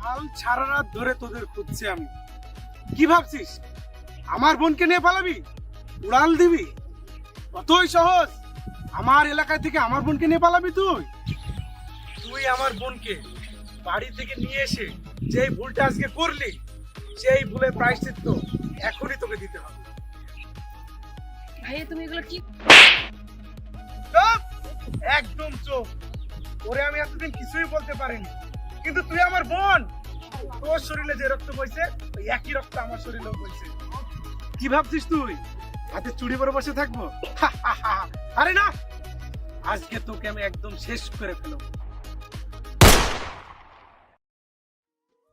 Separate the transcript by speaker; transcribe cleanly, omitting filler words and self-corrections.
Speaker 1: কাল সারা রাত ধরে তোদের খুঁজছি আমি। কি ভাবছিস আমার বোনকে নিয়ে পালাবি, উড়াল দিবি? কতই সহজ। আমার এলাকায় থেকে আমার বোনকে নিয়ে পালাবি তুই? তুই আমার বোনকে বাড়ি থেকে নিয়ে এসে যেই ভুলটা আজকে করলি, সেই ভুলের প্রায়শ্চিত্ত এখনই তোকে দিতে হবে।
Speaker 2: ভাইয়া তুমি এগুলো কি?
Speaker 1: চুপ, একদম চুপ। ওরে আমি এতদিন কিছুই বলতে পারিনি, কিন্তু তুই আমার বোন। তোর শরীরে যে রক্ত বইছে ওই একই রক্ত আমার শরীরেও বইছে। কি ভাবছিস তুই হাতে চুড়ি পরে বসে থাকবো? আরে না, আজকে তোকে আমি একদম শেষ করে ফেলবো।